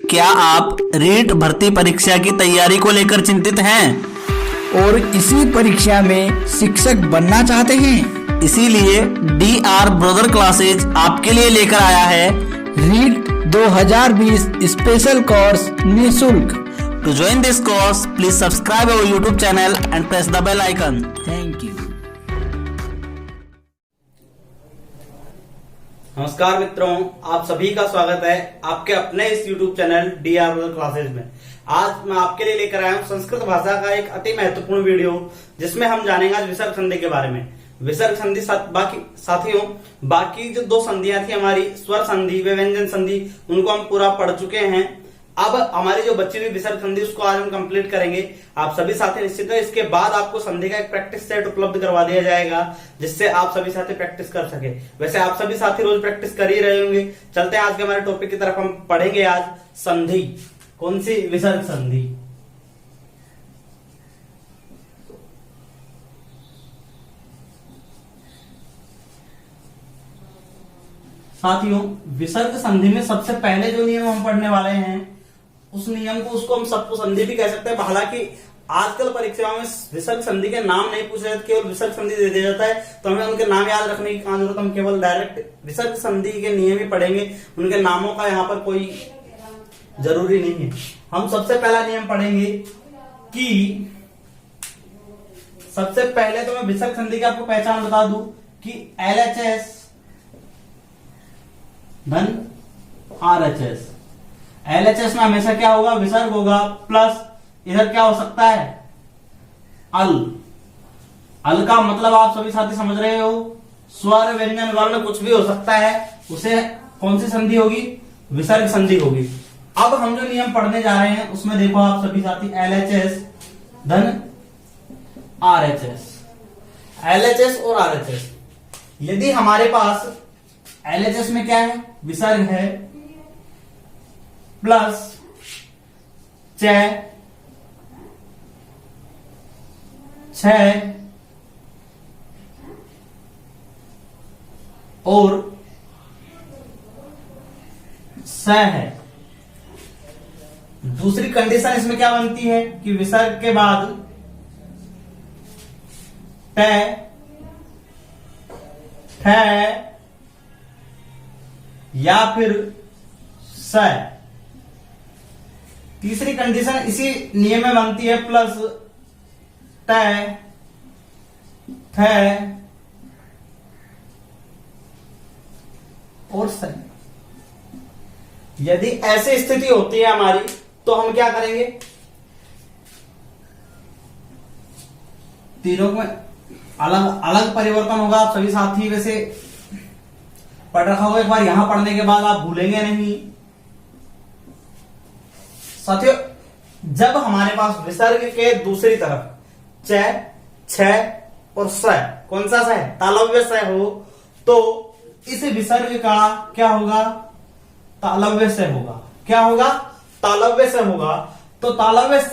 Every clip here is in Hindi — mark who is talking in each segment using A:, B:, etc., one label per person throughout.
A: क्या आप रीट भर्ती परीक्षा की तैयारी को लेकर चिंतित हैं
B: और इसी परीक्षा में शिक्षक बनना चाहते हैं?
A: इसीलिए DR ब्रदर क्लासेज आपके लिए लेकर आया है
B: रीट 2020 स्पेशल कोर्स निःशुल्क।
A: To join this course please subscribe our YouTube channel and press the bell icon.
B: Thank you.
C: नमस्कार मित्रों, आप सभी का स्वागत है आपके अपने इस YouTube channel DR brother classes में। आज मैं आपके लिए लेकर आया हूं संस्कृत भाषा का एक अति महत्वपूर्ण वीडियो, जिसमें हम जानेंगे आज विसर्ग संधि के बारे में। विसर्ग संधि बाकी जो दो संधियां थी हमारी, स्वर संधि व व्यंजन संधि, उनको हम पूरा पढ़ चुके हैं। अब हमारी जो बची हुई विसर्ग संधि उसको आज हम कंप्लीट करेंगे। आप सभी साथी निश्चित है इसके बाद आपको संधि का एक प्रैक्टिस सेट उपलब्ध करवा दिया जाएगा, जिससे आप सभी साथी प्रैक्टिस कर सके। वैसे आप सभी साथी रोज प्रैक्टिस कर ही रहे होंगे। चलते हैं आज के हमारे टॉपिक की तरफ। हम पढ़ेंगे आज संधि। कौन सी? विसर्ग संधि। साथियों, विसर्ग संधि में सबसे पहले जो नियम हम पढ़ने वाले हैं, उस नियम को उसको हम सबको संधि भी कह सकते हैं। हालांकि आजकल परीक्षाओं में विसर्ग संधि के नाम नहीं पूछे जाते, केवल विसर्ग संधि दे दिया जाता है, तो हमें उनके नाम याद रखने की कहां जरूरत। हम केवल डायरेक्ट विसर्ग संधि के नियम ही पढ़ेंगे, उनके नामों का यहाँ पर कोई जरूरी नहीं है। हम सबसे पहला नियम पढ़ेंगे कि सबसे पहले तो मैं विसर्ग संधि की आपको पहचान बता दूं कि LHS धन RHS। LHS में हमेशा क्या होगा? विसर्ग होगा प्लस इधर क्या हो सकता है? अल। अल का मतलब आप सभी साथी समझ रहे हो, स्वर व्यंजन वर्ण कुछ भी हो सकता है, उसे कौन सी संधि होगी? विसर्ग संधि होगी। अब हम जो नियम पढ़ने जा रहे हैं उसमें देखो आप सभी साथी, LHS धन RHS। LHS और RHS, यदि हमारे पास LHS में क्या है? विसर्ग है प्लस छ और स है। दूसरी कंडीशन इसमें क्या बनती है कि विसर्ग के बाद ट ठ या फिर स। तीसरी कंडीशन इसी नियम में बनती है प्लस ट थ और स। यदि ऐसी स्थिति होती है हमारी, तो हम क्या करेंगे? तीनों में अलग अलग परिवर्तन होगा। आप सभी साथी वैसे पढ़ रखा होगा, एक बार यहां पढ़ने के बाद आप भूलेंगे नहीं। साथियों, जब हमारे पास विसर्ग के दूसरी तरफ च छ और स, कौन सा स है? तालव्य स हो, तो इस विसर्ग का क्या होगा? तालव्य स होगा। क्या होगा? तालव्य स होगा। तो तालव्य स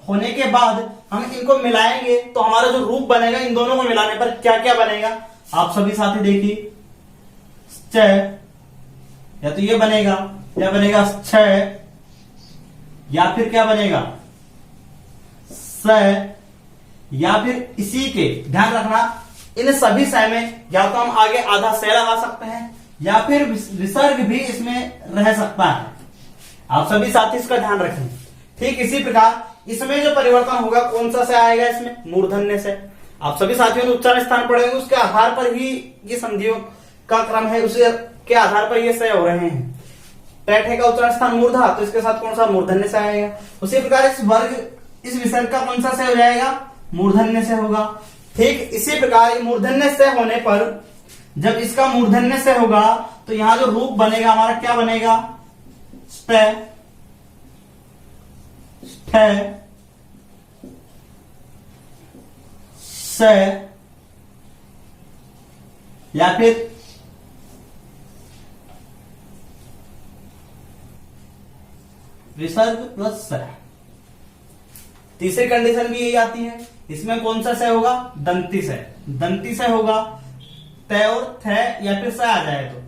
C: होने के बाद हम इनको मिलाएंगे, तो हमारा जो रूप बनेगा इन दोनों को मिलाने पर क्या क्या बनेगा? आप सभी साथी देखिए, च या तो ये बनेगा, या बनेगा छ, या फिर क्या बनेगा? स, या फिर इसी के, ध्यान रखना इन सभी स में या तो हम आगे आधा स लगा सकते हैं, या फिर विसर्ग भी इसमें रह सकता है। आप सभी साथी इसका ध्यान रखें। ठीक इसी प्रकार इसमें जो परिवर्तन होगा, कौन सा से आएगा? इसमें मूर्धन्य से। आप सभी साथियों ने उच्चारण स्थान पढ़ेंगे, उसके आधार पर ही ये संधियों का क्रम है, उसी के आधार पर ये सय हो रहे हैं। टैठे का उच्चारण स्थान मूर्धा, तो इसके साथ कौन सा? मूर्धन्य से आएगा। उसी प्रकार इस विसर्ग का कौन सा से हो जाएगा? मूर्धन्य से होगा। ठीक इसी प्रकार मूर्धन्य से होने पर, जब इसका मूर्धन्य से होगा, तो यहां जो रूप बनेगा हमारा क्या बनेगा? स्ट, स, या फिर विसर्ग प्लस स। तीसरी कंडीशन भी यही आती है, इसमें कौन सा स होगा? दंती स। दंती स होगा, त और थ या फिर स आ जाए तो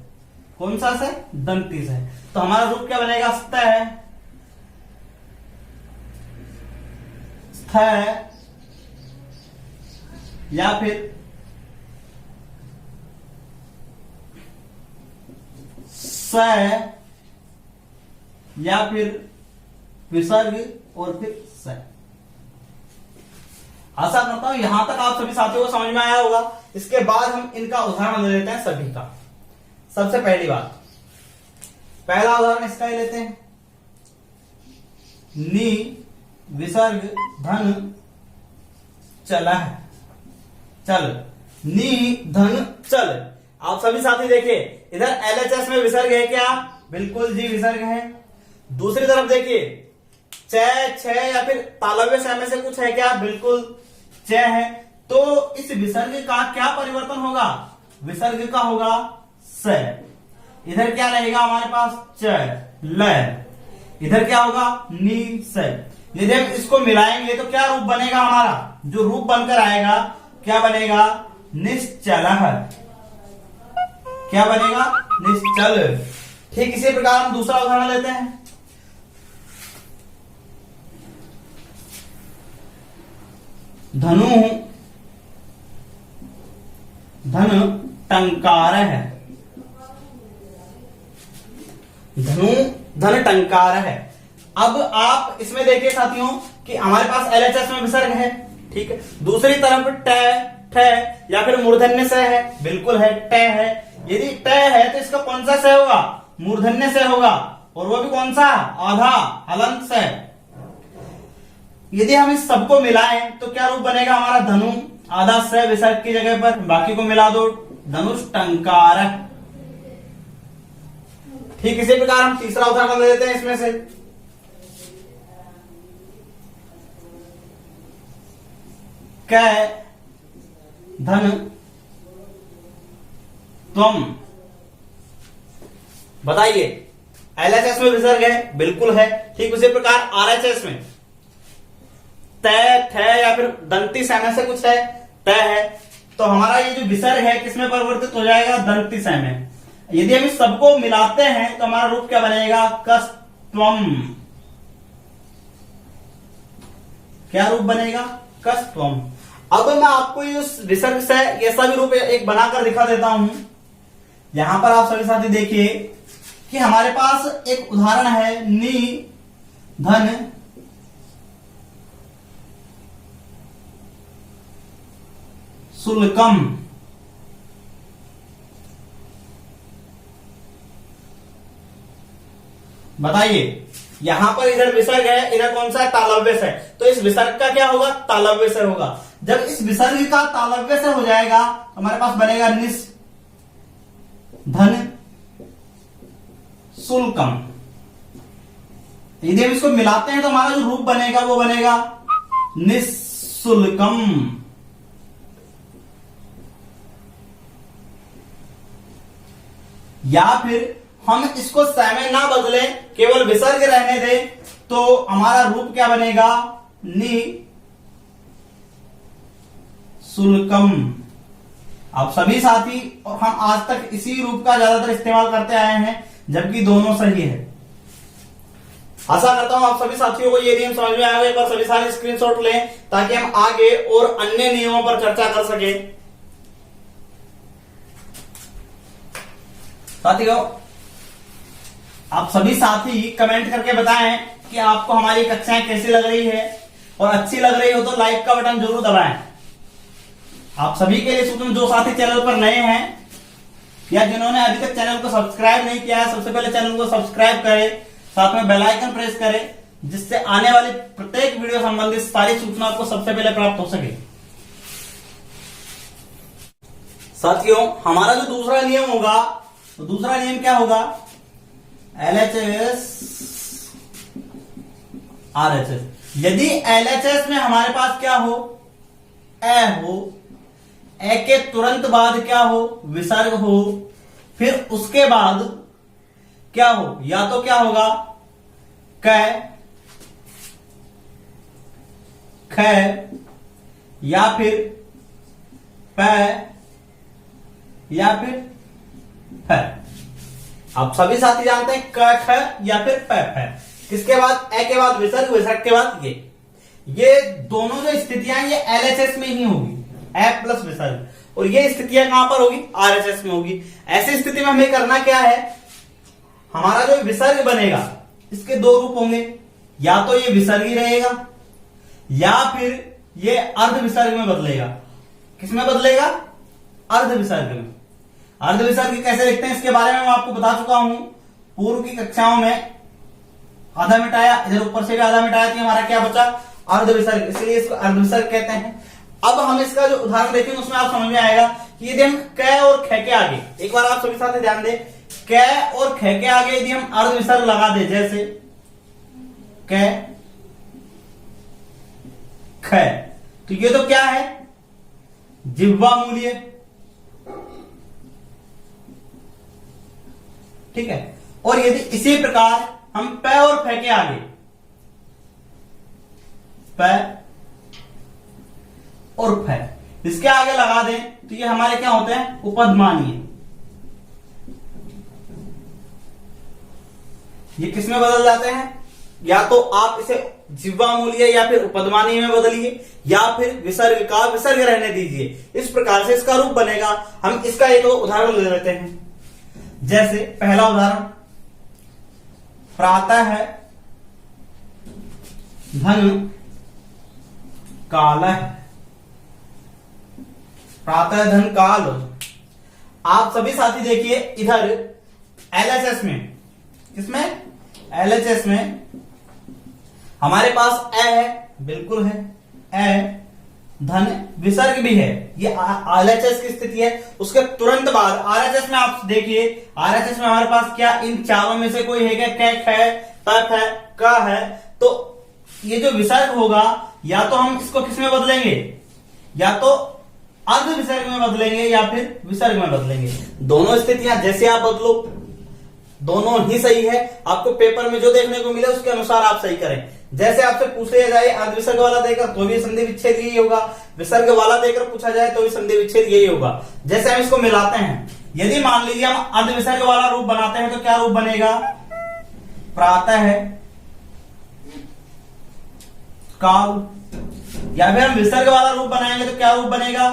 C: कौन सा स? दंती स। तो हमारा रूप क्या बनेगा? स्त है। थ या फिर स या फिर विसर्ग और फिर स। आशा करता हूं यहां तक आप सभी साथियों को समझ में आया होगा। इसके बाद हम इनका उदाहरण ले लेते हैं सभी का। सबसे पहली बात, पहला उदाहरण इसका ही लेते हैं। नी विसर्ग धन चल है, चल, नी धन चल। आप सभी साथी देखिए, इधर एलएचएस में विसर्ग है क्या? बिल्कुल जी विसर्ग है। दूसरी तरफ देखिए, च छ या फिर तालव्य स में से कुछ है क्या? बिल्कुल च है। तो इस विसर्ग का क्या परिवर्तन होगा? विसर्ग का होगा स। इधर क्या रहेगा हमारे पास? च ल। इधर क्या होगा? नी स। यदि हम इसको मिलाएंगे तो क्या रूप बनेगा हमारा? जो रूप बनकर आएगा क्या बनेगा? निश्चल। क्या बनेगा? निश्चल। ठीक इसी प्रकार हम दूसरा उदाहरण लेते हैं। धनु धन टंकार है, धनु धन टंकार है। अब आप इसमें देखिए साथियों कि हमारे पास एलएचएस में विसर्ग है, ठीक है। दूसरी तरफ ट ठ या फिर मूर्धन्य स है, बिल्कुल है, ट है। यदि ट है तो इसका कौन सा स होगा? मूर्धन्य स होगा, और वो भी कौन सा? आधा हलंत स। यदि हम इस सबको मिलाएं तो क्या रूप बनेगा हमारा? धनु आधा स विसर्ग की जगह पर, बाकी को मिला दो, धनुष टंकार। ठीक इसी प्रकार हम तीसरा उदाहरण ले लेते हैं इसमें से। क धन त्वम। बताइए, एलएचएस में विसर्ग है, बिल्कुल है। ठीक उसी प्रकार आरएचएस में त थ या फिर दंती स में से कुछ है, त है। तो हमारा ये जो विसर्ग है किसमें परिवर्तित हो जाएगा? दंती स में। यदि हम इस सबको मिलाते हैं तो हमारा रूप क्या बनेगा? कस्त्वम। क्या रूप बनेगा? कस्त्वम। अब मैं आपको ये विसर्ग से ये सभी रूप एक बनाकर दिखा देता हूं। यहां पर आप सभी साथी देखिए कि हमारे पास एक उदाहरण है, नी धन शुल्कम। बताइए, यहां पर इधर विसर्ग है, इधर कौन सा है? तालव्य से। तो इस विसर्ग का क्या होगा? तालव्य से होगा। जब इस विसर्ग का तालव्य से हो जाएगा हमारे पास बनेगा निस धन शुल्कम। यदि हम इसको मिलाते हैं तो हमारा जो रूप बनेगा वो बनेगा निःशुल्कम। या फिर हम इसको स में ना बदले, केवल विसर्ग रहने दें, तो हमारा रूप क्या बनेगा? नि शुल्कम। आप सभी साथी और हम आज तक इसी रूप का ज्यादातर इस्तेमाल करते आए हैं, जबकि दोनों सही है। आशा करता हूं आप सभी साथियों को ये नियम समझ में आएगा। एक बार सभी सारे स्क्रीनशॉट लें ताकि हम आगे और अन्य नियमों पर चर्चा कर सके। साथियों, आप सभी साथी कमेंट करके बताएं कि आपको हमारी कक्षाएं कैसी लग रही है, और अच्छी लग रही हो तो लाइक का बटन जरूर दबाएं। आप सभी के लिए सूचना, जो साथी चैनल पर नए हैं या जिन्होंने अभी तक चैनल को सब्सक्राइब नहीं किया है, सबसे पहले चैनल को सब्सक्राइब करें, साथ में बेल आइकन प्रेस करें, जिससे आने वाली प्रत्येक वीडियो संबंधित सारी सूचना आपको सबसे पहले प्राप्त हो सके। साथियों, हमारा जो दूसरा नियम होगा, तो दूसरा नियम क्या होगा? LHS RHS। यदि LHS में हमारे पास क्या हो? ए हो, ए के तुरंत बाद क्या हो? विसर्ग हो, फिर उसके बाद क्या हो? या तो क्या होगा? क, ख या फिर प या फिर फ। आप सभी साथी जानते हैं क ख या फिर प फ। किसके बाद? ए के बाद विसर्ग, विसर्ग के बाद ये। ये दोनों जो स्थितियां ये एलएचएस में ही होगी, एफ प्लस विसर्ग, और ये स्थितियां कहां पर होगी, आरएचएस में होगी। ऐसी स्थिति में हमें करना क्या है, हमारा जो विसर्ग बनेगा इसके दो रूप होंगे, या तो ये विसर्ग ही रहेगा या फिर ये अर्ध विसर्ग में बदलेगा। किसमें बदलेगा, अर्ध विसर्ग में। अर्ध विसर्ग कैसे लिखते हैं इसके बारे में मैं आपको बता चुका हूं पूर्व की कक्षाओं में। आधा मिटाया, इधर ऊपर से भी आधा मिटाया, तो हमारा क्या बचा, अर्ध विसर्ग, इसलिए इसको अर्ध विसर्ग कहते हैं। अब हम इसका जो उदाहरण देखेंगे उसमें आप समझ में आएगा कि यदि हम क और ख के आगे, एक बार आप सभी साथी ध्यान दें, क और ख के आगे यदि हम अर्ध विसर्ग लगा दे, जैसे क ख, तो ये तो क्या है, जिह्वा मूल्य, ठीक है। और यदि इसी प्रकार हम प और फ के आगे, प और फ इसके आगे लगा दें, तो ये हमारे क्या होते हैं, उपधमानीय। ये किसमें बदल जाते हैं, या तो आप इसे जिह्वा मूल्य या फिर उपधमानीय में बदलिए, या फिर विसर्ग का विसर्ग रहने दीजिए। इस प्रकार से इसका रूप बनेगा। हम इसका एक उदाहरण ले लेते हैं। जैसे पहला उदाहरण, प्रातः धन काल, प्रातः धन काल। आप सभी साथी देखिए इधर एलएचएस में, किसमें, एलएचएस में हमारे पास ए है, बिल्कुल है, ए धन विसर्ग भी है। ये आरएचएस की स्थिति है। उसके तुरंत बाद आरएचएस में आप देखिए, आरएचएस में हमारे पास क्या, इन चारों में से कोई है क्या, क है, तथ है, क है। तो ये जो विसर्ग होगा, या तो हम इसको किसमें बदलेंगे, या तो अर्ध विसर्ग में बदलेंगे या फिर विसर्ग में बदलेंगे। दोनों स्थितियां जैसे आप बदलो, दोनों ही सही है। आपको पेपर में जो देखने को मिले उसके अनुसार आप सही करें। जैसे आपसे पूछ लिया जाए अर्ध विसर्ग वाला देकर तो भी संधि विच्छेद यही होगा, विसर्ग वाला देकर पूछा जाए तो भी संधि विच्छेद यही होगा। जैसे हम इसको मिलाते हैं, यदि मान लीजिए हम अर्ध विसर्ग वाला रूप बनाते हैं तो क्या रूप बनेगा, प्रातः काल। या फिर हम विसर्ग वाला रूप बनाएंगे तो क्या रूप बनेगा,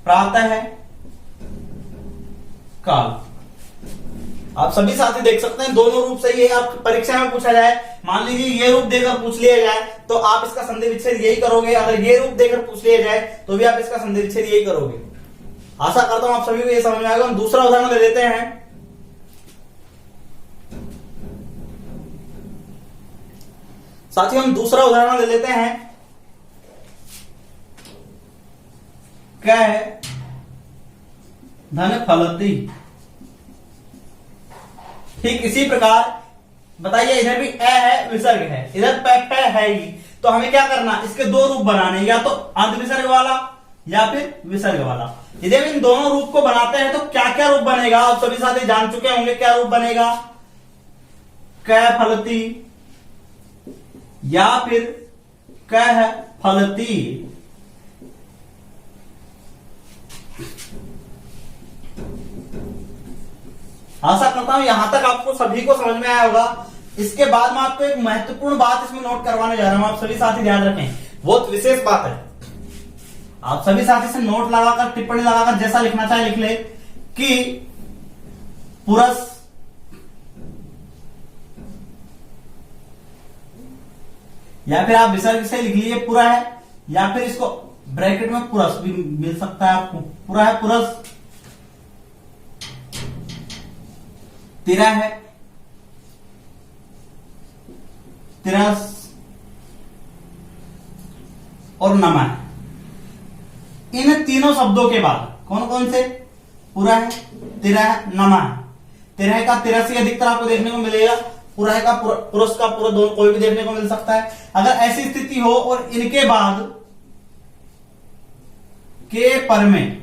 C: प्रातः काल। आप सभी साथी देख सकते हैं दोनों रूप सही है। आप परीक्षा में पूछा जाए, मान लीजिए ये रूप देकर पूछ लिया जाए तो आप इसका संधि विच्छेद यही करोगे। अगर ये रूप देकर पूछ लिया जाए तो भी आप इसका संधि विच्छेद यही करोगे। आशा करता हूं आप सभी को ये समझ में आएगा। हम दूसरा उदाहरण ले लेते हैं। साथियों हम दूसरा उदाहरण ले लेते हैं। क्या है, धन फलती। ठीक इसी प्रकार बताइए, इधर भी ए है, विसर्ग है, इधर प है ही, तो हमें क्या करना, इसके दो रूप बनाने, या तो अर्ध विसर्ग वाला या फिर विसर्ग वाला। यदि हम इन दोनों रूप को बनाते हैं तो क्या क्या रूप बनेगा, आप सभी साथी जान चुके होंगे क्या रूप बनेगा, क फलती या फिर कह फलती। आशा करता हूं यहां तक आपको सभी को समझ में आया होगा। इसके बाद मैं आपको एक महत्वपूर्ण बात इसमें नोट करवाने जा रहा हूं, आप सभी साथी ध्यान रखें, बहुत विशेष बात है। आप सभी साथी से नोट लगाकर, टिप्पणी लगाकर जैसा लिखना चाहे लिख ले कि पुरस या फिर आप विसर्ग से लिख लीजिए पूरा है, या फिर इसको ब्रैकेट में पुरस भी मिल सकता है आपको। पूरा है पुरस, तिरा है तिरस और नमा है। इन तीनों शब्दों के बाद कौन कौन से, पूरा है, तिरा है, नमा है। तिरह का तिरस ही अधिकतर आपको देखने को मिलेगा, पूरा का पुरुष का पूरा, दोनों कोई भी देखने को मिल सकता है। अगर ऐसी स्थिति हो और इनके बाद के पर में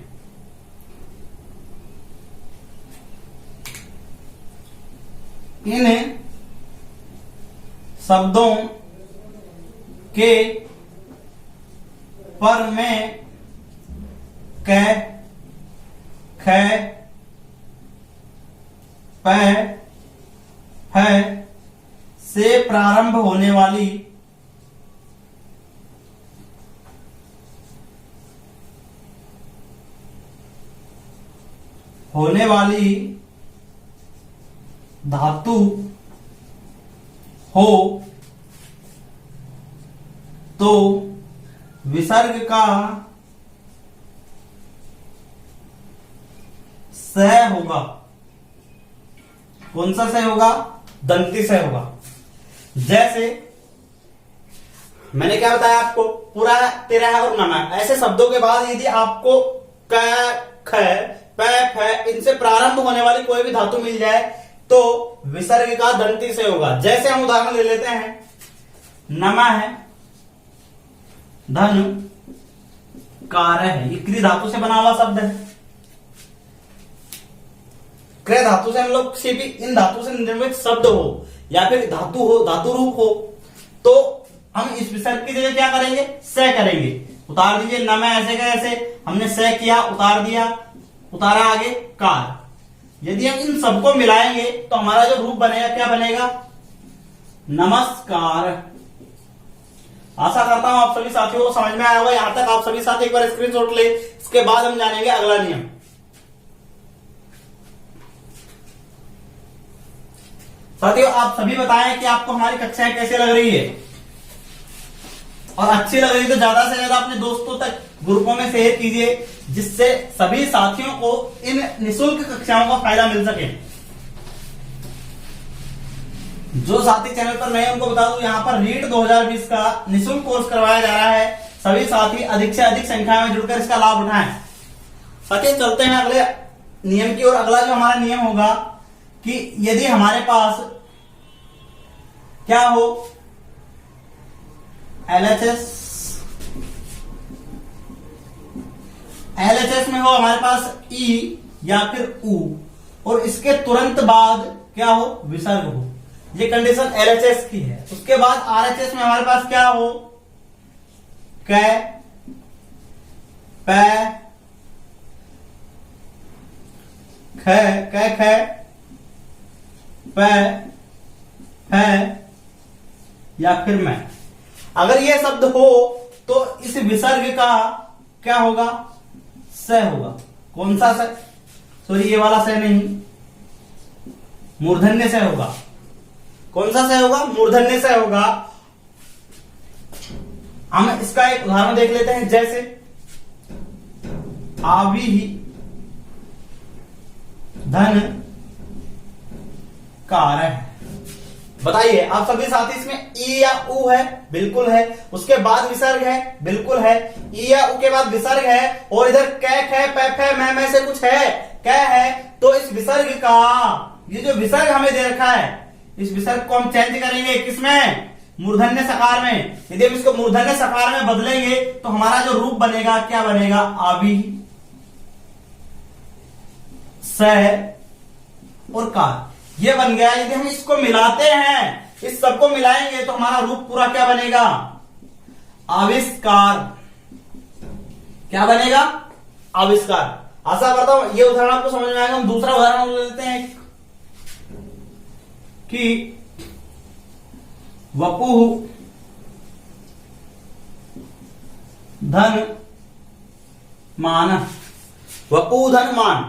C: इन शब्दों के पर में क, ख, प, फ से प्रारंभ होने वाली होने वाली धातु हो तो विसर्ग का स होगा। कौन सा स होगा? दंती स होगा। जैसे मैंने क्या बताया आपको, पूरा तेरा है और नमा, ऐसे शब्दों के बाद यदि आपको क ख प फ इनसे प्रारंभ होने वाली कोई भी धातु मिल जाए तो विसर्ग का दंती से होगा। जैसे हम उदाहरण ले लेते हैं, नमा है, धन कार है, ये क्री धातु से बना हुआ शब्द है। क्रय धातु से हम लोग किसी भी इन धातु से निर्मित शब्द हो या फिर धातु हो, धातु रूप हो, तो हम इस विसर्ग की जगह क्या करेंगे? स करेंगे। उतार दीजिए, न में ऐसे का ऐसे हमने स किया, उतार दिया, उतारा आगे कार। यदि हम इन सबको मिलाएंगे तो हमारा जो रूप बनेगा क्या बनेगा? नमस्कार। आशा करता हूं आप सभी साथियों को समझ में आया होगा। यहां तक आप सभी साथी एक बार स्क्रीनशॉट ले, इसके बाद हम जानेंगे अगला नियम। साथियों आप सभी बताएं कि आपको हमारी कक्षाएं कैसे लग रही है, और अच्छी लग रही है तो ज्यादा से ज्यादा अपने दोस्तों तक ग्रुपों में शेयर कीजिए, जिससे सभी साथियों को इन निःशुल्क कक्षाओं का फायदा मिल सके। जो साथी चैनल पर नए उनको बता दूं, यहाँ पर रीट 2020 का निःशुल्क कोर्स करवाया जा रहा है। सभी साथी अधिक से अधिक संख्या में जुड़कर इसका लाभ उठाएं। साथियों चलते हैं अगले नियम की ओर। अगला जो हमारा नियम होगा कि यदि हमारे पास क्या हो, LHS में हो हमारे पास ई या फिर ऊ, और इसके तुरंत बाद क्या हो? विसर्ग हो। ये कंडीशन LHS की है। उसके बाद RHS में हमारे पास क्या हो? कै, पै, ख, कै, ख, पै, है या फिर मैं। अगर ये शब्द हो तो इस विसर्ग का क्या होगा? स होगा। कौन सा स? सॉरी ये वाला स नहीं, मूर्धन्य से होगा। कौन सा स होगा? मूर्धन्य से होगा। हम इसका एक उदाहरण देख लेते हैं। जैसे आवी धन कार है। बताइए आप सभी साथी, इसमें ई या ऊ है? बिल्कुल है। उसके बाद विसर्ग है? बिल्कुल है। ई या ऊ के बाद विसर्ग है, और इधर कै, ख, पै, फै, मैं में से कुछ है? कै है। तो इस विसर्ग का, ये जो विसर्ग हमें दे रखा है, इस विसर्ग को हम चेंज करेंगे किसमें? मूर्धन्य सकार में। यदि हम इसको मूर्धन्य सकार में बदलेंगे तो हमारा जो रूप बनेगा क्या बनेगा? आवी स और कार, ये बन गया। यदि हम इसको मिलाते हैं, इस सबको मिलाएंगे तो हमारा रूप पूरा क्या बनेगा? आविष्कार। क्या बनेगा? आविष्कार। आशा करता हूं ये उदाहरण आपको समझ में आएगा। हम दूसरा उदाहरण ले लेते हैं कि वपुः धन मान। वपुः धन मान।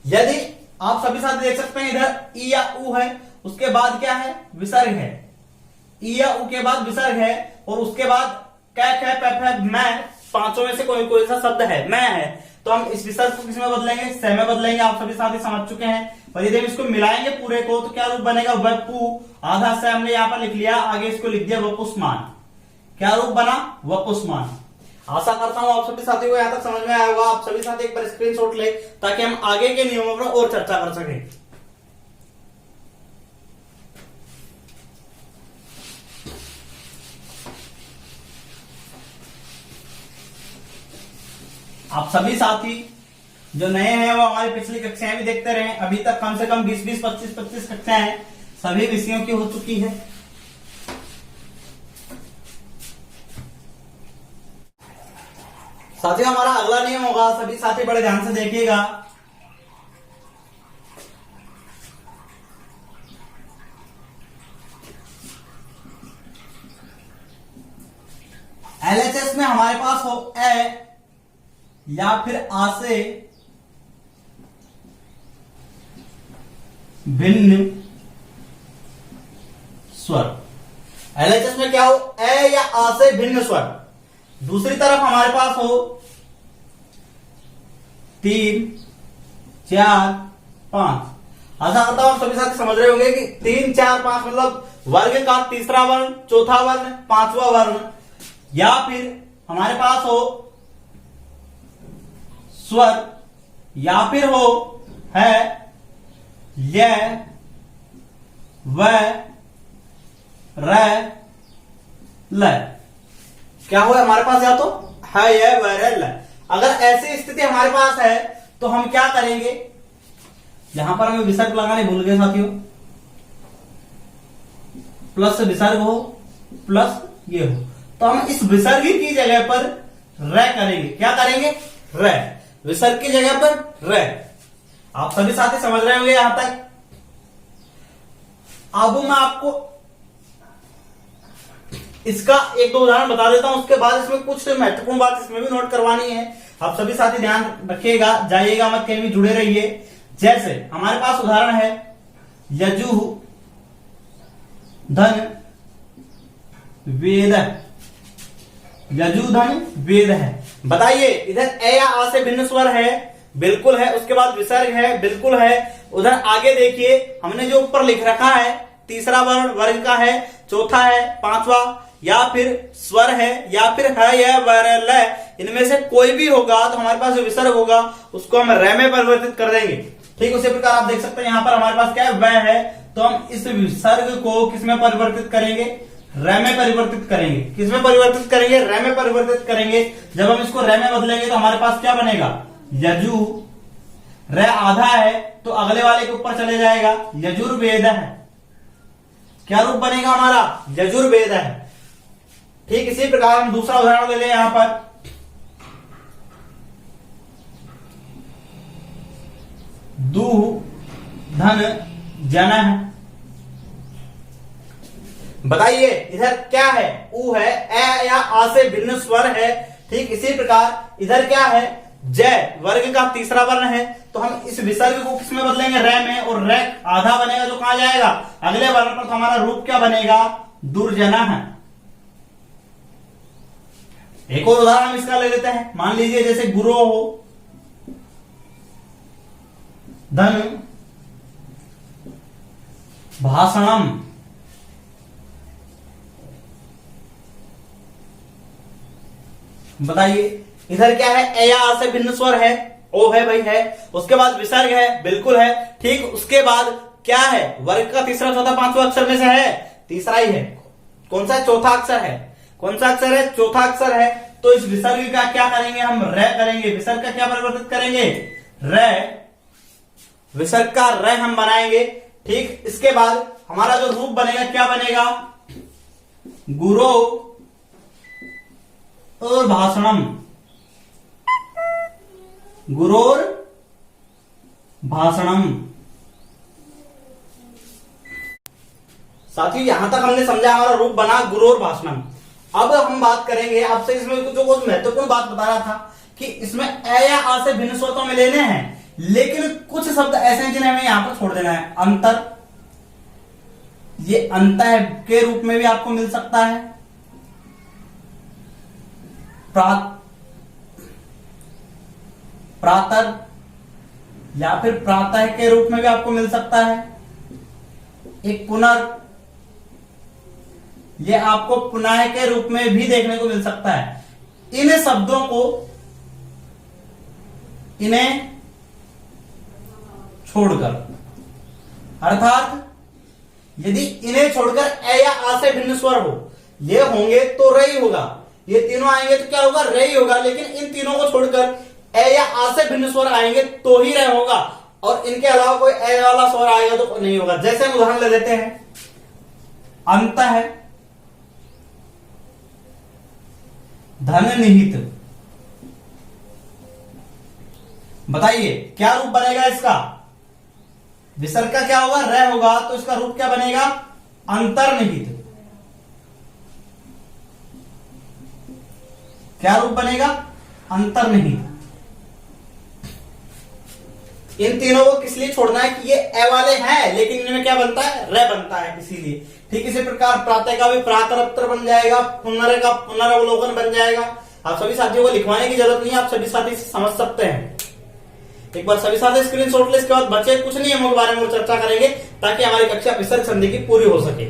C: यदि आप सभी साथ देख सकते हैं, इधर ई या ऊ है, उसके बाद क्या है? विसर्ग है। ई या ऊ के बाद विसर्ग है, और उसके बाद कै, ख, पै, फै, मैं, पांचों में से कोई सा शब्द है, मैं है। तो हम इस विसर्ग को किसमें बदलेंगे? स में बदलेंगे। आप सभी साथी समझ चुके हैं। और यदि हम इसको मिलाएंगे पूरे को तो क्या रूप बनेगा? वपु। आधा स हमने यहां पर लिख लिया, आगे इसको लिख दिया वपुष्मान। क्या रूप बना? वपुष्मान। आशा करता हूं आप सभी साथियों को यहां तक समझ में आया होगा। आप सभी साथी एक बार स्क्रीनशॉट ले, ताकि हम आगे के नियमों पर और चर्चा कर सकें। आप सभी साथी जो नए हैं वो हमारी पिछली कक्षाएं भी देखते रहे। अभी तक कम से कम 20-20, 25-25 कक्षाएं सभी विषयों की हो चुकी है। साथियों हमारा अगला नियम होगा, सभी साथी बड़े ध्यान से देखिएगा। LHS में हमारे पास हो ए या फिर आ से भिन्न स्वर। एलएचएस में क्या हो, ए या आ से भिन्न स्वर। दूसरी तरफ हमारे पास हो 3, 4, 5। ऐसा होता है, आप सभी साथी समझ रहे होंगे कि 3, 4, 5 मतलब वर्ग का तीसरा वर्ण, चौथा वर्ण, पांचवा वर्ण। या फिर हमारे पास हो स्वर, या फिर हो है य, व, र, ल। क्या हुआ हमारे पास, या तो है य, व, र, ल। अगर ऐसी स्थिति हमारे पास है तो हम क्या करेंगे, यहां पर हमें विसर्ग लगाने भूल गए साथियों। प्लस से विसर्ग हो, प्लस ये हो, तो हम इस विसर्ग की जगह पर र करेंगे। क्या करेंगे, र। विसर्ग की जगह पर र। आप सभी साथी समझ रहे होंगे यहां तक। अब मैं आपको इसका एक दो उदाहरण बता देता हूं, उसके बाद इसमें कुछ महत्वपूर्ण बात इसमें भी नोट करवानी है। आप सभी साथी ध्यान रखिएगा, जाइएगा मत, कहीं भी जुड़े रहिए। जैसे हमारे पास उदाहरण है यजु धन वेद। यजु धन वेद है। बताइए, इधर ए या आ से भिन्न स्वर है, बिल्कुल है। उसके बाद विसर्ग है, बिल्कुल है। उधर आगे देखिए, हमने जो ऊपर लिख रखा है, तीसरा वर्ण वर्ग का है, चौथा है, पांचवा, या फिर स्वर है, या फिर है या वरल। इनमें से कोई भी होगा तो हमारे पास जो विसर्ग होगा उसको हम र में परिवर्तित कर देंगे। ठीक, उसी प्रकार आप देख सकते हैं यहां पर हमारे पास क्या है, वह है, तो हम इस विसर्ग को किसमें परिवर्तित करेंगे, र में परिवर्तित करेंगे। किसमें परिवर्तित करेंगे, र में परिवर्तित करेंगे। जब हम इसको र में बदलेंगे तो हमारे पास क्या बनेगा, यजु। र आधा है तो अगले वाले के ऊपर चले जाएगा, यजुर्वेद है। क्या रूप बनेगा हमारा, यजुर्वेद है। ठीक इसी प्रकार हम दूसरा उदाहरण ले लें यहां पर। दु धन जन है। बताइए, इधर क्या है, उ है, ए या आ से भिन्न स्वर है। ठीक इसी प्रकार इधर क्या है, जय वर्ग का तीसरा वर्ण है, तो हम इस विसर्ग को किसमें बदलेंगे, र में। और र आधा बनेगा जो कहां जाएगा, अगले वर्ण पर। तो हमारा रूप क्या बनेगा, दुर्जना है। एक और उदाहरण हम इसका ले लेते हैं। मान लीजिए जैसे गुरु हो धन भाषणम। बताइए, इधर क्या है, ए या आ से भिन्न स्वर है, ओ है भाई है। उसके बाद विसर्ग है, बिल्कुल है। ठीक, उसके बाद क्या है, वर्ग का तीसरा, चौथा, पांचवा अक्षर में से है, तीसरा ही है। कौन सा, चौथा अक्षर है। कौन सा अक्षर है, चौथा अक्षर है। तो इस विसर्ग का क्या करेंगे, हम र करेंगे। विसर्ग का क्या परिवर्तित करेंगे, र। विसर्ग का र हम बनाएंगे। ठीक, इसके बाद हमारा जो रूप बनेगा क्या बनेगा, गुरु और भाषणम। गुरोर भाषणम। साथियों, यहां तक हमने समझा, हमारा रूप बना गुरोर भाषणम। अब हम बात करेंगे आपसे, इसमें जो कुछ महत्वपूर्ण बात बता रहा था कि इसमें ए या आ से भिन्न स्वर तो हमें लेने हैं, लेकिन कुछ शब्द ऐसे हैं जिन्हें हमें यहां पर छोड़ देना है। अंतर, ये अंत के रूप में भी आपको मिल सकता है। प्रातर या फिर प्रातः के रूप में भी आपको मिल सकता है। एक पुनर्, ये आपको पुनः के रूप में भी देखने को मिल सकता है। इन शब्दों को, इन्हें छोड़कर, अर्थात यदि इन्हें छोड़कर ए या आ से भिन्न स्वर हो, ये होंगे तो र ही होगा। ये तीनों आएंगे तो क्या होगा, र ही होगा। लेकिन इन तीनों को छोड़कर ए या आ से भिन्न स्वर आएंगे तो ही र होगा, और इनके अलावा कोई ए वाला स्वर आएगा तो नहीं होगा। जैसे हम उदाहरण ले लेते हैं, अंत है, धन निहित। बताइए क्या रूप बनेगा इसका, विसर्ग का क्या होगा, र होगा, तो इसका रूप क्या बनेगा, अंतर्निहित। क्या रूप बनेगा, अंतर्निहित। इन तीनों को किस लिए छोड़ना है कि ये ए वाले हैं, लेकिन इनमें क्या बनता है, रे बनता है, इसीलिए। ठीक इसी प्रकार प्रातः का भी प्रातरत्तर बन जाएगा, पुनर का पुनरावलोकन बन जाएगा। आप सभी साथियों को लिखवाने की जरूरत नहीं है, आप सभी साथी समझ सकते हैं। एक बार सभी साथी स्क्रीनशॉट ले, इसके बाद बच्चे कुछ नियमों के बारे में चर्चा करेंगे ताकि हमारी कक्षा विसर्ग संधि की पूरी हो सके।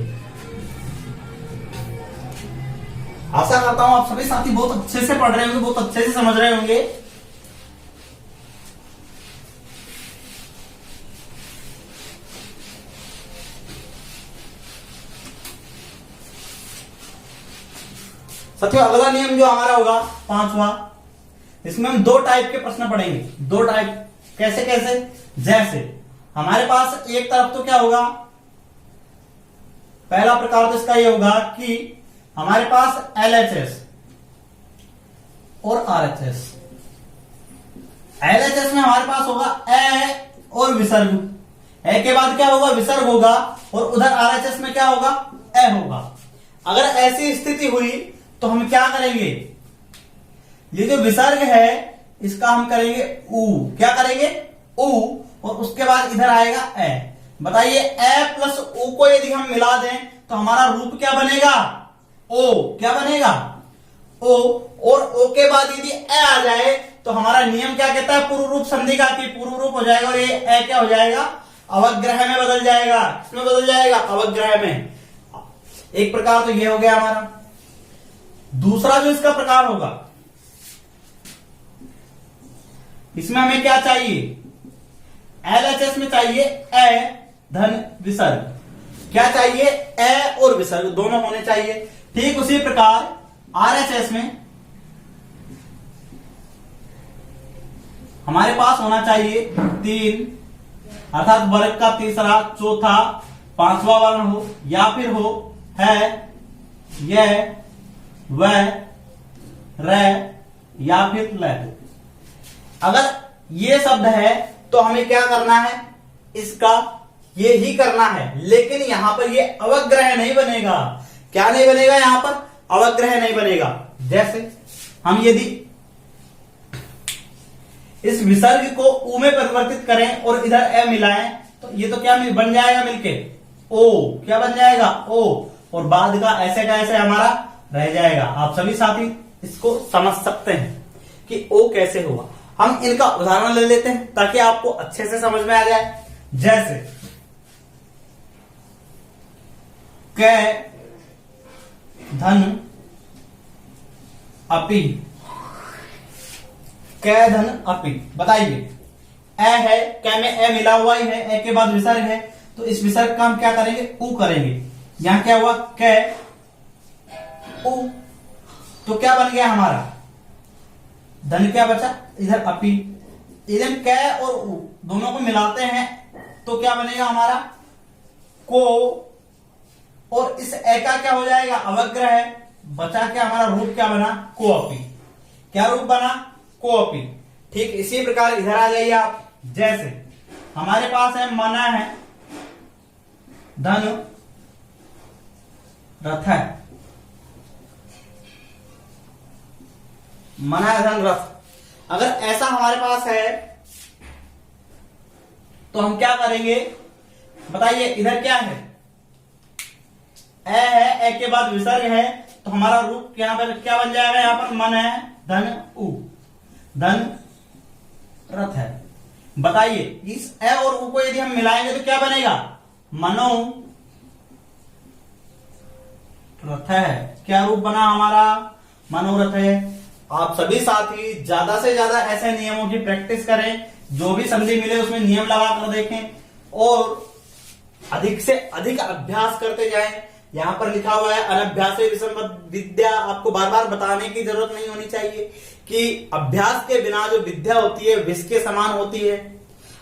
C: आशा करता हूं आप सभी साथी बहुत अच्छे से पढ़ रहे होंगे, बहुत अच्छे से समझ रहे होंगे। साथियों अगला नियम जो हमारा होगा 5वां, इसमें हम 2 टाइप के प्रश्न पढ़ेंगे। 2 टाइप कैसे कैसे, जैसे हमारे पास एक तरफ तो क्या होगा, पहला प्रकार तो इसका ये होगा कि हमारे पास LHS और RHS। LHS में हमारे पास होगा ए और विसर्ग, ए के बाद क्या होगा, विसर्ग होगा, और उधर RHS में क्या होगा, ए होगा। अगर ऐसी स्थिति हुई तो हम क्या करेंगे, ये जो विसर्ग है इसका हम करेंगे ऊ, क्या करेंगे, ऊ, और उसके बाद इधर आएगा ए। बताइए ए प्लस ऊ को यदि हम मिला दें तो हमारा रूप क्या बनेगा, ओ, क्या बनेगा, ओ, और ओ के बाद यदि ए आ जाए तो हमारा नियम क्या कहता है, पूर्व रूप संधि का, कि पूर्व रूप हो जाएगा, और ये ए क्या हो जाएगा, अवग्रह में बदल जाएगा। किसमें बदल जाएगा, अवग्रह में। एक प्रकार तो ये हो गया हमारा। दूसरा जो इसका प्रकार होगा, इसमें हमें क्या चाहिए, LHS में चाहिए ए धन विसर्ग, क्या चाहिए, ए और विसर्ग दोनों होने चाहिए। ठीक उसी प्रकार RHS में हमारे पास होना चाहिए 3, अर्थात वर्ग का तीसरा, चौथा, 5वां वर्ण हो, या फिर हो है, यह, वह, रे, या फिर ल। अगर ये शब्द है तो हमें क्या करना है, इसका ये ही करना है, लेकिन यहां पर ये अवग्रह नहीं बनेगा। क्या नहीं बनेगा, यहां पर अवग्रह नहीं बनेगा। जैसे हम यदि इस विसर्ग को ऊ में परिवर्तित करें और इधर ए मिलाएं तो ये तो क्या बन जाएगा, मिलके ओ, क्या बन जाएगा, ओ, और बाद का ऐसे हमारा रह जाएगा। आप सभी साथी इसको समझ सकते हैं कि ओ कैसे हुआ। हम इनका उदाहरण ले लेते हैं ताकि आपको अच्छे से समझ में आ जाए। जैसे कै धन अपि, कै धन अपि। बताइए ए है, कै में ए मिला हुआ ही है, ए के बाद विसर्ग है, तो इस विसर्ग का हम क्या करेंगे, ऊ करेंगे। यहां क्या हुआ, कै ऊ, तो क्या बन गया हमारा, धन क्या बचा, इधर अपि। इधर कै और ऊ दोनों को मिलाते हैं तो क्या बनेगा हमारा, को, और इस ए का क्या हो जाएगा, अवग्रह है, बचा क्या हमारा रूप क्या बना, को अपि। क्या रूप बना, को अपि। ठीक इसी प्रकार इधर आ जाइए आप। जैसे हमारे पास है मना है धन रथ है, मना है धन रथ। अगर ऐसा हमारे पास है तो हम क्या करेंगे, बताइए इधर क्या है, ए है, ए के बाद विसर्ग है, तो हमारा रूप यहां पर क्या बन जाएगा, यहां पर मन है धन ऊ, धन रथ है। बताइए इस ए और ऊ को यदि हम मिलाएंगे तो क्या बनेगा, मनो रथ है। क्या रूप बना हमारा, मनोरथ है। आप सभी साथी ज्यादा से ज्यादा ऐसे नियमों की प्रैक्टिस करें, जो भी संधि मिले उसमें नियम लगा कर देखें और अधिक से अधिक अभ्यास करते जाएं। यहां पर लिखा हुआ है अनभ्यासे विसंवद विद्या। आपको बार बार बताने की जरूरत नहीं होनी चाहिए कि अभ्यास के बिना जो विद्या होती है विष के समान होती है।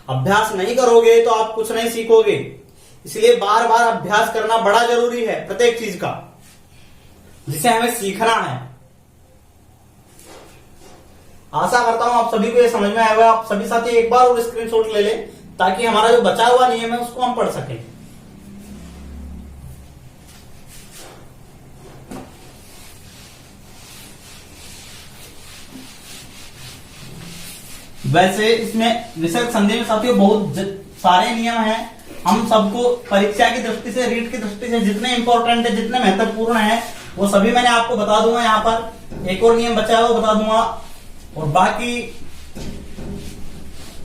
C: अभ्यास नहीं करोगे तो आप कुछ नहीं सीखोगे, इसलिए बार बार अभ्यास करना बड़ा जरूरी है प्रत्येक चीज का, जिसे हमें सीखना है। आशा करता हूं आप सभी को ये समझ में आया होगा। आप सभी साथी एक बार और स्क्रीनशॉट ले लें ताकि हमारा जो बचा हुआ नियम है उसको हम पढ़ सकें। वैसे इसमें विसर्ग संधि में साथियों बहुत सारे नियम हैं। हम सबको परीक्षा की दृष्टि से, रीट की दृष्टि से जितने इंपॉर्टेंट है, जितने महत्वपूर्ण है, वो सभी मैंने आपको बता दूंगा। यहाँ पर एक और नियम बचा है वो बता दूंगा, और बाकी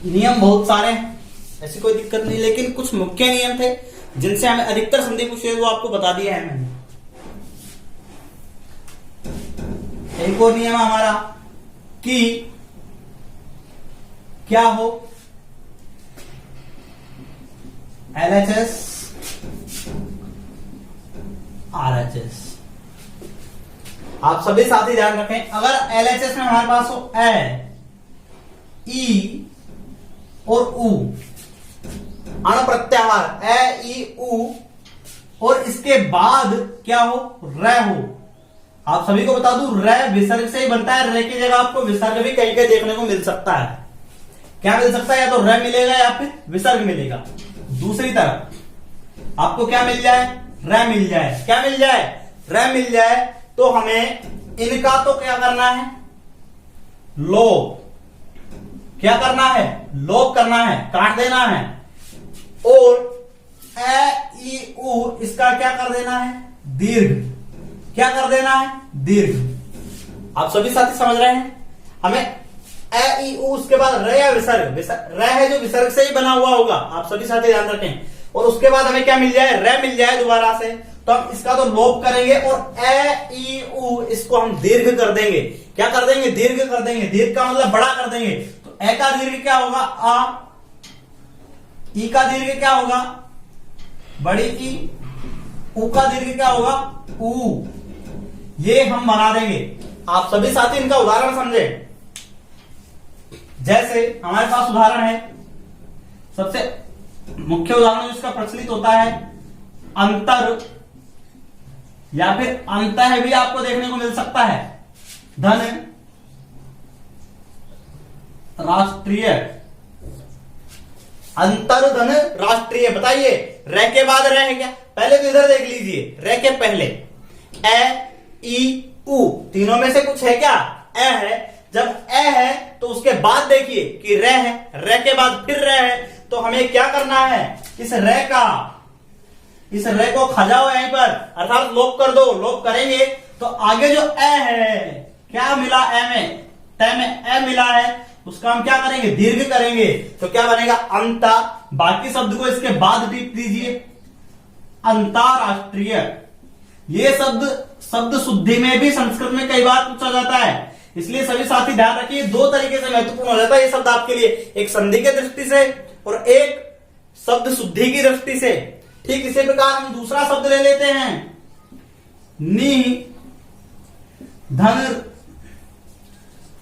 C: नियम बहुत सारे हैं, ऐसी कोई दिक्कत नहीं। लेकिन कुछ मुख्य नियम थे जिनसे हमें अधिकतर संधि पूछी है, वो आपको बता दिया है मैंने। एक और नियम हमारा कि क्या हो, LHS RHS। आप सभी साथी ध्यान रखें, अगर LHS में हमारे पास हो ए, ई और उ, अण प्रत्याहार ए, ई, उ, और इसके बाद क्या हो, र हो। आप सभी को बता दूं, र विसर्ग से ही बनता है। र की जगह आपको विसर्ग भी कहीं कहीं देखने को मिल सकता है। क्या मिल सकता है, या तो र मिलेगा या फिर विसर्ग मिलेगा। दूसरी तरफ आपको क्या मिल जाए, र मिल जाए। क्या मिल जाए, र मिल जाए, तो हमें इनका तो क्या करना है, लोप। क्या करना है, लोप करना है, काट देना है। और ए, ई, उ, इसका क्या कर देना है, दीर्घ। क्या कर देना है, दीर्घ। आप सभी साथी समझ रहे हैं। हमें ए, ई, उ, उसके बाद र या विसर्ग, र है जो विसर्ग से ही बना हुआ होगा, आप सभी साथी ध्यान रखें। और उसके बाद हमें क्या मिल जाए, र मिल जाए दोबारा से, तो हम इसका तो लोप करेंगे और ए, ई, उ, इसको हम दीर्घ कर देंगे। क्या कर देंगे, दीर्घ कर देंगे। दीर्घ का मतलब बड़ा कर देंगे। तो ए का दीर्घ क्या होगा, आ, ई का दीर्घ क्या होगा, बड़ी ई, उ का दीर्घ क्या होगा, उ। ये हम बना देंगे। आप सभी साथी इनका उदाहरण समझे। जैसे हमारे पास उदाहरण है, सबसे मुख्य उदाहरण जिसका प्रचलित होता है, अंतर, या फिर अंतः भी आपको देखने को मिल सकता है। धन राष्ट्रीय, अंतर धन राष्ट्रीय। बताइए, र के बाद र है क्या, पहले तो इधर देख लीजिए, र के पहले ए, ई, उ, तीनों में से कुछ है क्या, ए है। जब ए है तो उसके बाद देखिए कि र है, र के बाद फिर र है, तो हमें क्या करना है, इस र को खजाओ यहीं पर, अर्थात लोप कर दो। लोप करेंगे तो आगे जो ए है, क्या मिला ए में, ट में ए मिला है, उसका हम क्या करेंगे, दीर्घ करेंगे। तो क्या बनेगा, अंता। बाकी शब्द को इसके बाद टिप दीजिए, अंतरराष्ट्रीय। ये शब्द शुद्धि में भी संस्कृत में कई बार पूछा जाता है, इसलिए सभी साथी ध्यान रखिए। दो तरीके से महत्वपूर्ण हो जाता है ये शब्द आपके लिए, एक संधि की दृष्टि से और एक शब्द शुद्धि की दृष्टि से। ठीक इसी प्रकार हम दूसरा शब्द ले लेते हैं, नि धन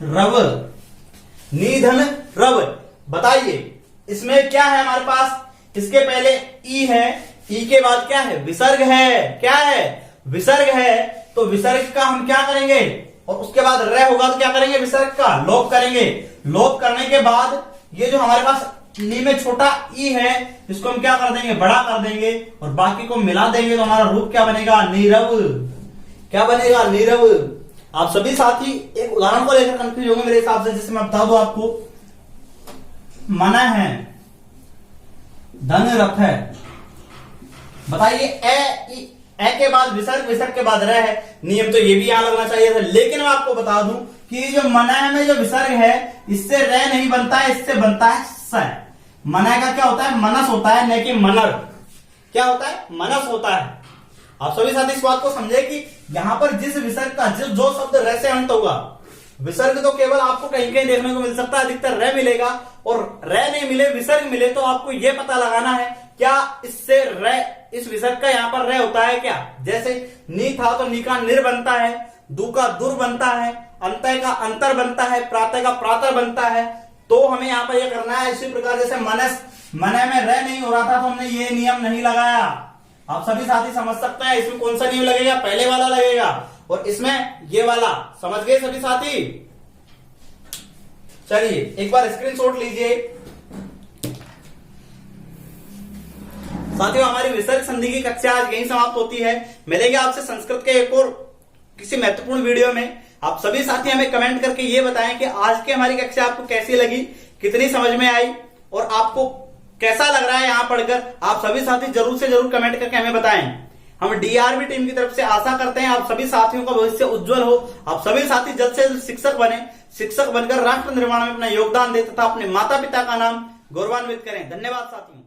C: रव। निधन रव, बताइए इसमें क्या है हमारे पास, इसके पहले ई है, ई के बाद क्या है, विसर्ग है। क्या है, विसर्ग है। तो विसर्ग का हम क्या करेंगे, और उसके बाद र होगा तो क्या करेंगे, विसर्ग का लोप करेंगे। लोप करने के बाद ये जो हमारे पास नी में छोटा ई है, इसको हम क्या कर देंगे, बड़ा कर देंगे, और बाकी को मिला देंगे तो हमारा रूप क्या बनेगा, नीरव। क्या बनेगा, नीरव। आप सभी साथी एक उदाहरण को लेकर कंफ्यूज होंगे मेरे हिसाब से, जिसमें मैं बता दूं आपको, मना है, धन रथ है। बताइए, ए के बाद विसर्ग, विसर्ग के बाद र है। नियम तो ये भी यहां लगना चाहिए था, लेकिन मैं आपको बता दूं कि जो मना में जो विसर्ग है, इससे र नहीं बनता है, इससे बनता है स। मना का क्या होता है, मनस होता है, न कि मनर। क्या होता है, मनस होता है। आप सभी साथी इस बात को समझे कि यहां पर जिस विसर्ग का जो शब्द र से अंत होगा, विसर्ग तो केवल आपको कहीं कहीं देखने को मिल सकता है, अधिकतर र मिलेगा, और र नहीं मिले, विसर्ग मिले, तो आपको यह पता लगाना है क्या इससे र, इस विसर्ग का यहां पर र होता है क्या। जैसे नी था तो नी का निर बनता है, दू का दुर बनता है, अंतय का अंतर बनता है, प्रातः का प्रातर बनता है। तो हमें यहां पर यह करना है। इसी प्रकार जैसे मनस, मने में र नहीं हो रहा था तो हमने ये नियम नहीं लगाया। आप सभी साथी समझ सकते हैं इसमें कौन सा नियम लगेगा, पहले वाला लगेगा, और इसमें ये वाला। समझ गए सभी साथी। चलिए एक बार स्क्रीनशॉट लीजिए। साथियों, हमारी विसर्ग संधि की कक्षा आज यहीं समाप्त होती है। मिलेंगे आपसे संस्कृत के एक और किसी महत्वपूर्ण वीडियो में। आप सभी साथी हमें कमेंट करके ये बताएं कि आज की हमारी कक्षा आपको कैसी लगी, कितनी समझ में आई और आपको कैसा लग रहा है यहां पढ़कर, आप सभी साथी जरूर से जरूर कमेंट करके हमें बताएं। हम डीआरबी टीम की तरफ से आशा करते हैं आप सभी साथियों का भविष्य उज्जवल हो, आप सभी साथी जल्द से जल्द शिक्षक बने, शिक्षक बनकर राष्ट्र निर्माण में अपना योगदान दे तथा अपने माता पिता का नाम गौरवान्वित करें। धन्यवाद साथियों।